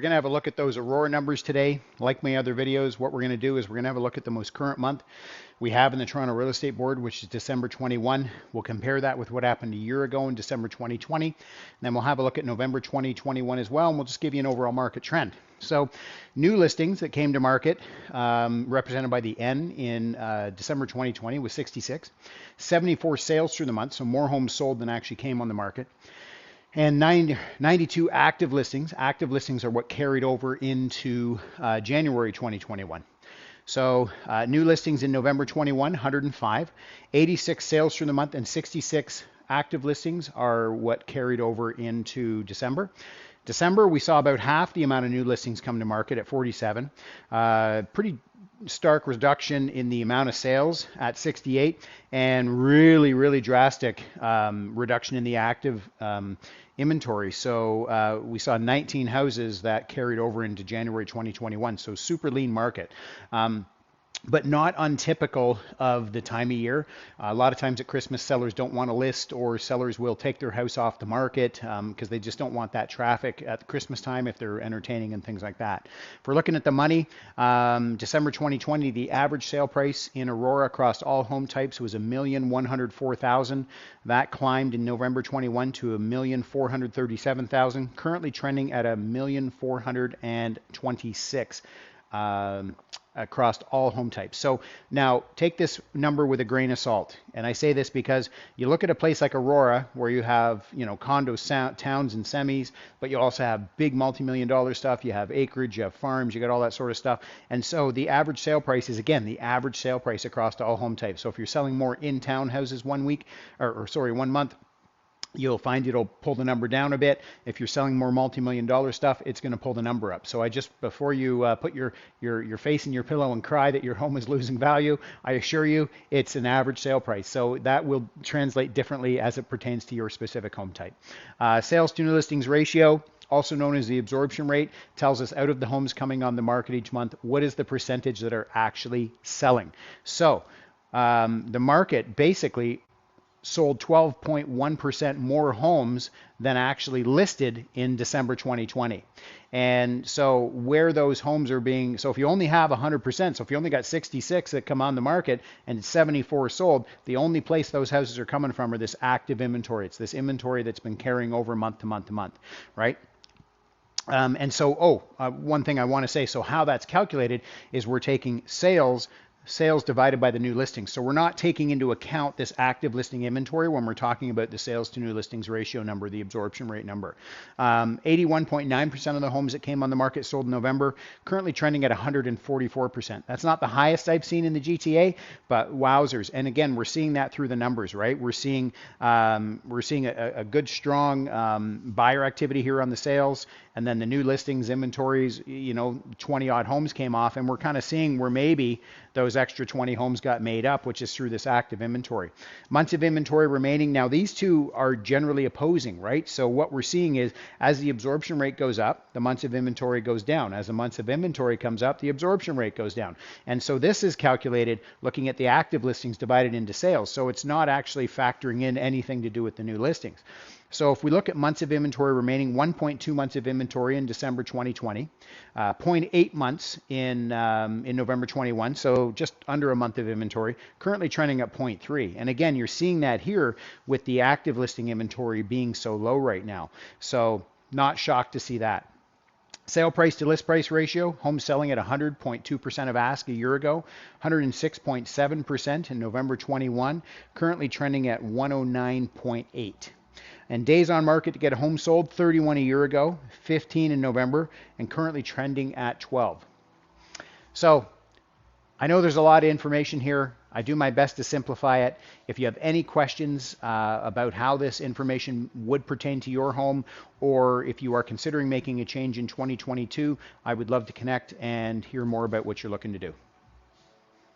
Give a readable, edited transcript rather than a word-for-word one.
going to have a look at those Aurora numbers today. Like my other videos, what we're going to do is we're going to have a look at the most current month we have in the Toronto Real Estate Board, which is December 21. We'll compare that with what happened a year ago in December 2020. And then we'll have a look at November 2021 as well, and we'll just give you an overall market trend. So new listings that came to market, represented by the N in December 2020 was 66. 74 sales through the month, so more homes sold than actually came on the market. And 92 active listings. Active listings are what carried over into January 2021. So new listings in November 21, 105. 86 sales through the month, and 66 active listings are what carried over into December. December, we saw about half the amount of new listings come to market at 47. Pretty stark reduction in the amount of sales at 68, and really drastic reduction in the active inventory. So we saw 19 houses that carried over into January 2021. So super lean market. But not untypical of the time of year. A lot of times at Christmas, sellers don't want to list, or sellers will take their house off the market because they just don't want that traffic at Christmas time if they're entertaining and things like that. If we're looking at the money, December 2020, the average sale price in Aurora across all home types was $1,104,000. That climbed in November 21 to $1,437,000. Currently trending at $1,426,000. Across all home types. So now take this number with a grain of salt. And I say this because you look at a place like Aurora, where you have, condos, towns and semis, but you also have big multi-million-dollar stuff. You have acreage, you have farms, you got all that sort of stuff. And so the average sale price is, again, the average sale price across all home types. So if you're selling more in-town houses 1 week, or 1 month, you'll find it'll pull the number down a bit. If you're selling more multi-million-dollar stuff, it's going to pull the number up. So I just, before you put your face in your pillow and cry that your home is losing value, I assure you it's an average sale price. So that will translate differently as it pertains to your specific home type. Sales to new listings ratio, also known as the absorption rate, tells us out of the homes coming on the market each month, what is the percentage that are actually selling. So the market basically sold 12.1% more homes than actually listed in December 2020. And so where those homes are being, so if you only have 100%, so if you only got 66 that come on the market and 74 sold, the only place those houses are coming from are this active inventory. It's this inventory that's been carrying over month to month to month, right? And so, one thing I want to say, so how that's calculated is we're taking sales divided by the new listings. So we're not taking into account this active listing inventory when we're talking about the sales to new listings ratio number, the absorption rate number. 81.9% of the homes that came on the market sold in November, currently trending at 144%. That's not the highest I've seen in the GTA, but wowzers. And again, we're seeing that through the numbers, right? We're seeing a good, strong buyer activity here on the sales, and then the new listings inventories, 20 odd homes came off, and we're kind of seeing where maybe those extra 20 homes got made up, which is through this active inventory. Months of inventory remaining. Now these two are generally opposing, right? So what we're seeing is as the absorption rate goes up, the months of inventory goes down. As the months of inventory comes up, the absorption rate goes down. And so this is calculated looking at the active listings divided into sales. So it's not actually factoring in anything to do with the new listings. So if we look at months of inventory remaining, 1.2 months of inventory in December 2020, 0.8 months in November 21, so just under a month of inventory, currently trending at 0.3. And again, you're seeing that here with the active listing inventory being so low right now. So not shocked to see that. Sale price to list price ratio, homes selling at 100.2% of ask a year ago, 106.7% in November 21, currently trending at 109.8. And days on market to get a home sold, 31 a year ago, 15 in November, and currently trending at 12. So I know there's a lot of information here. I do my best to simplify it. If you have any questions about how this information would pertain to your home, or if you are considering making a change in 2022, I would love to connect and hear more about what you're looking to do.